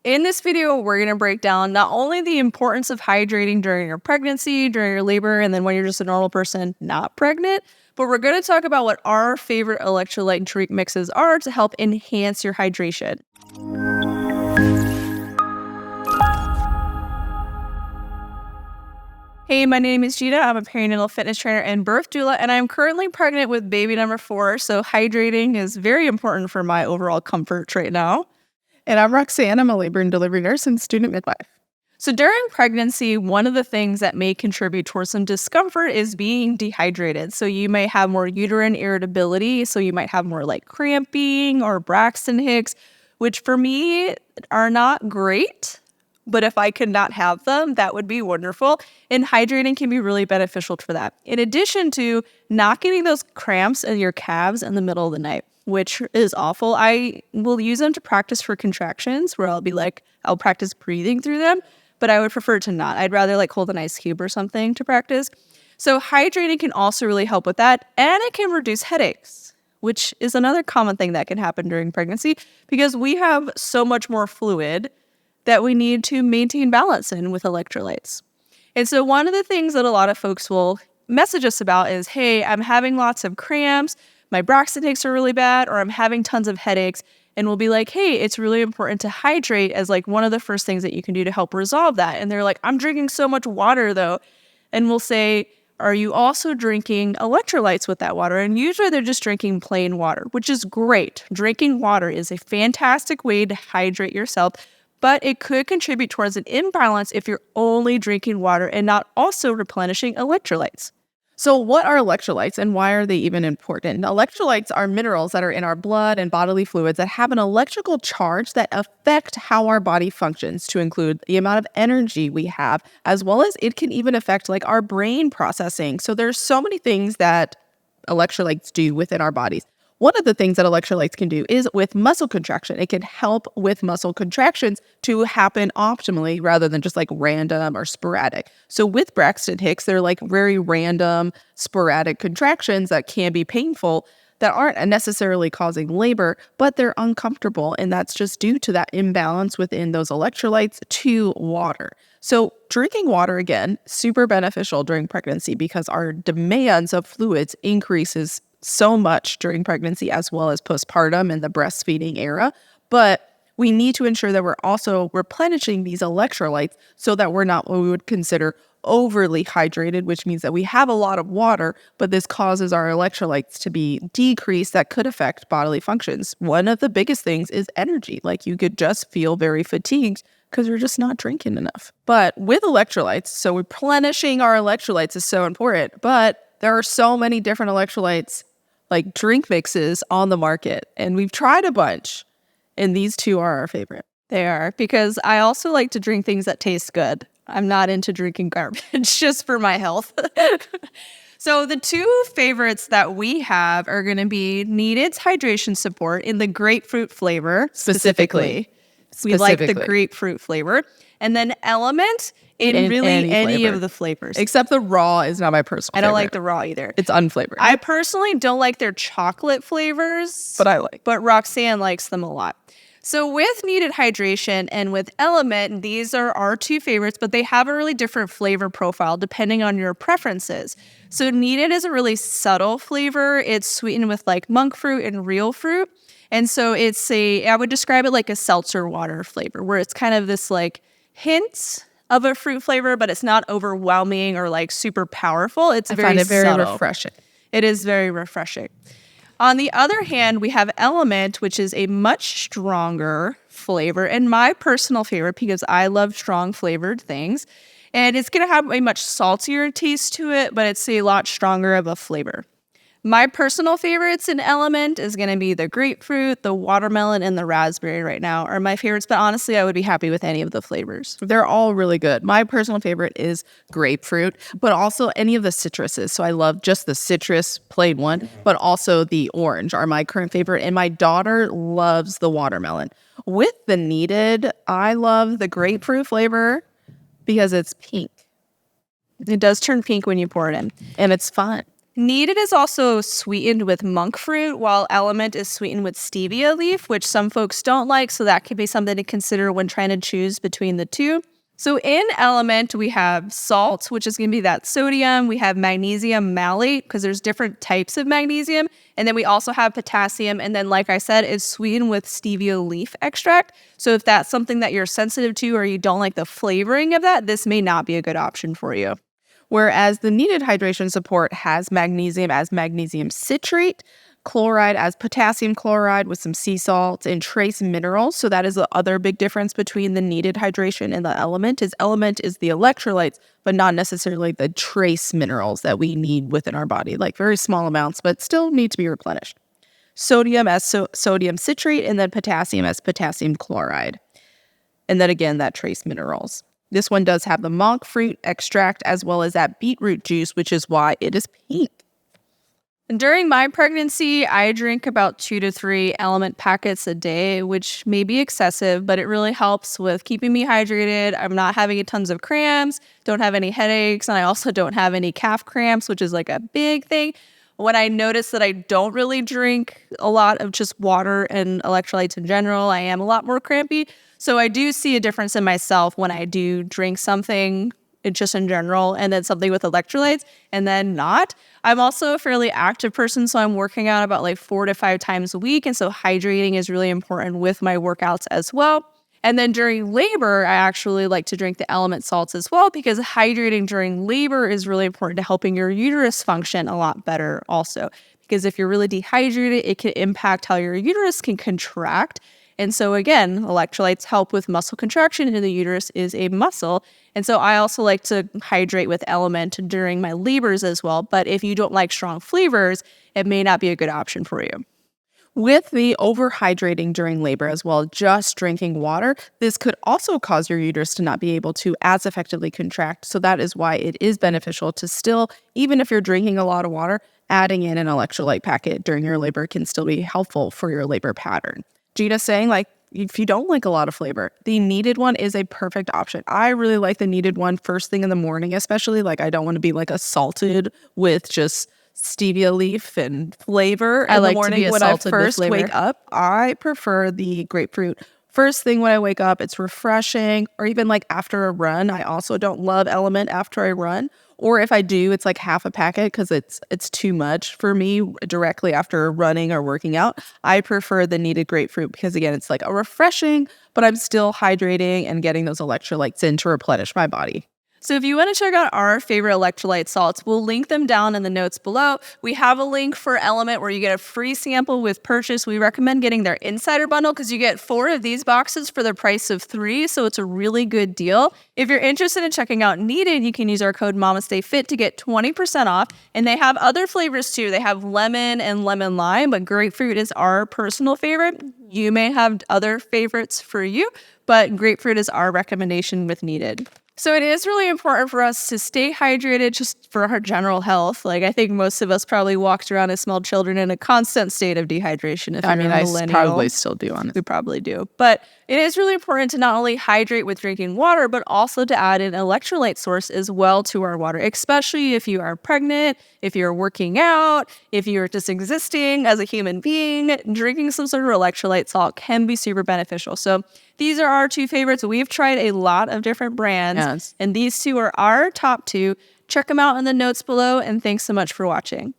In this video, we're going to break down not only the importance of hydrating during your pregnancy, during your labor, and then when you're just a normal person not pregnant, but we're going to talk about what our favorite electrolyte drink mixes are to help enhance your hydration. Hey, my name is Gina. I'm a perinatal fitness trainer and birth doula, and I'm currently pregnant with baby number 4, so hydrating is very important for my overall comfort right now. And I'm Roxanne. I'm a labor and delivery nurse and student midwife. So during pregnancy, one of the things that may contribute towards some discomfort is being dehydrated. So you may have more uterine irritability. So you might have more like cramping or Braxton Hicks, which for me are not great. But if I could not have them, that would be wonderful. And hydrating can be really beneficial for that. In addition to not getting those cramps in your calves in the middle of the night, which is awful. I will use them to practice for contractions where I'll practice breathing through them, but I would prefer to not. I'd rather hold an ice cube or something to practice. So hydrating can also really help with that, and it can reduce headaches, which is another common thing that can happen during pregnancy because we have so much more fluid that we need to maintain balance in with electrolytes. And so one of the things that a lot of folks will message us about is, hey, I'm having lots of cramps, my Braxton Hicks are really bad, or I'm having tons of headaches, and we'll be like, hey, it's really important to hydrate as one of the first things that you can do to help resolve that. And they're like, I'm drinking so much water though. And we'll say, are you also drinking electrolytes with that water? And usually they're just drinking plain water, which is great. Drinking water is a fantastic way to hydrate yourself, but it could contribute towards an imbalance if you're only drinking water and not also replenishing electrolytes. So what are electrolytes and why are they even important? Now, electrolytes are minerals that are in our blood and bodily fluids that have an electrical charge that affect how our body functions, to include the amount of energy we have, as well as it can even affect our brain processing. So there's so many things that electrolytes do within our bodies. One of the things that electrolytes can do is with muscle contraction. It can help with muscle contractions to happen optimally rather than just random or sporadic. So with Braxton Hicks, they're very random, sporadic contractions that can be painful that aren't necessarily causing labor, but they're uncomfortable. And that's just due to that imbalance within those electrolytes to water. So drinking water, again, super beneficial during pregnancy because our demands of fluids increases so much during pregnancy as well as postpartum and the breastfeeding era. But we need to ensure that we're also replenishing these electrolytes so that we're not what we would consider overly hydrated, which means that we have a lot of water, but this causes our electrolytes to be decreased that could affect bodily functions. One of the biggest things is energy. You could just feel very fatigued because you're just not drinking enough. But with electrolytes, so replenishing our electrolytes is so important, but there are so many different electrolytes drink mixes on the market, and we've tried a bunch, and these two are our favorite. They are, because I also like to drink things that taste good. I'm not into drinking garbage just for my health. So the two favorites that we have are going to be Needed's hydration support in the grapefruit flavor specifically. We like the grapefruit flavor. And then LMNT in really any of the flavors. Except the raw is not my personal favorite. I don't like the raw either. It's unflavored. I personally don't like their chocolate flavors. But I like. But Roxanne likes them a lot. So with Needed Hydration and with LMNT, these are our two favorites, but they have a really different flavor profile depending on your preferences. So Needed is a really subtle flavor. It's sweetened with monk fruit and real fruit. And so I would describe it like a seltzer water flavor, where it's kind of this hint of a fruit flavor, but it's not overwhelming or super powerful. I find it very subtle. Refreshing. It is very refreshing. On the other hand, we have LMNT, which is a much stronger flavor, and my personal favorite because I love strong flavored things. And it's going to have a much saltier taste to it, but it's a lot stronger of a flavor. My personal favorites in LMNT is going to be the grapefruit, the watermelon, and the raspberry right now are my favorites, but honestly, I would be happy with any of the flavors. They're all really good. My personal favorite is grapefruit, but also any of the citruses. So I love just the citrus plain one, but also the orange are my current favorite, and my daughter loves the watermelon. With the Needed, I love the grapefruit flavor because it's pink. It does turn pink when you pour it in. And it's fun. Needed is also sweetened with monk fruit, while Element is sweetened with stevia leaf, which some folks don't like, so that could be something to consider when trying to choose between the two. So in Element, we have salt, which is going to be that sodium. We have magnesium malate, because there's different types of magnesium. And then we also have potassium. And then, like I said, it's sweetened with stevia leaf extract. So if that's something that you're sensitive to or you don't like the flavoring of that, this may not be a good option for you. Whereas the needed hydration support has magnesium as magnesium citrate, chloride as potassium chloride with some sea salts, and trace minerals. So that is the other big difference between the needed hydration and the element is the electrolytes, but not necessarily the trace minerals that we need within our body, like very small amounts, but still need to be replenished. Sodium as sodium citrate, and then potassium as potassium chloride. And then again, that trace minerals. This one does have the monk fruit extract as well as that beetroot juice, which is why it is pink. During my pregnancy, I drink about 2 to 3 Element packets a day, which may be excessive, but it really helps with keeping me hydrated. I'm not having tons of cramps, don't have any headaches, and I also don't have any calf cramps, which is like a big thing. When I notice that I don't really drink a lot of just water and electrolytes in general, I am a lot more crampy. So I do see a difference in myself when I do drink something just in general, and then something with electrolytes, and then not. I'm also a fairly active person, so I'm working out about like 4 to 5 times a week, and so hydrating is really important with my workouts as well. And then during labor, I actually like to drink the element salts as well, because hydrating during labor is really important to helping your uterus function a lot better also. Because if you're really dehydrated, it can impact how your uterus can contract. And so again, electrolytes help with muscle contraction, and the uterus is a muscle. And so I also like to hydrate with Element during my labors as well. But if you don't like strong flavors, it may not be a good option for you. With the overhydrating during labor as well, just drinking water, this could also cause your uterus to not be able to as effectively contract. So that is why it is beneficial to still, even if you're drinking a lot of water, adding in an electrolyte packet during your labor can still be helpful for your labor pattern. Gina saying, like, if you don't like a lot of flavor, the needed one is a perfect option. I really like the needed one first thing in the morning, especially. Like, I don't want to be like assaulted with just stevia leaf and flavor I in the like to morning be when I assaulted with first flavor. wake up. I prefer the grapefruit. First thing when I wake up, it's refreshing, or even like after a run. I also don't love Element after I run. Or if I do, it's like half a packet because it's too much for me directly after running or working out. I prefer the needed grapefruit because, again, it's like a refreshing, but I'm still hydrating and getting those electrolytes in to replenish my body. So if you want to check out our favorite electrolyte salts, we'll link them down in the notes below. We have a link for Element where you get a free sample with purchase. We recommend getting their insider bundle because you get 4 of these boxes for the price of 3, so it's a really good deal. If you're interested in checking out Needed, you can use our code MAMASTAYFIT to get 20% off. And they have other flavors too. They have lemon and lemon lime, but grapefruit is our personal favorite. You may have other favorites for you, but grapefruit is our recommendation with Needed. So it is really important for us to stay hydrated just for our general health. Like, I think most of us probably walked around as small children in a constant state of dehydration. If I you're mean, a I millennial, probably still do, honestly. we probably do. But it is really important to not only hydrate with drinking water, but also to add an electrolyte source as well to our water, especially if you are pregnant, if you're working out, if you're just existing as a human being. Drinking some sort of electrolyte salt can be super beneficial. So these are our 2 favorites. We've tried a lot of different brands, Yes. and these 2 are our top 2. Check them out in the notes below, and thanks so much for watching.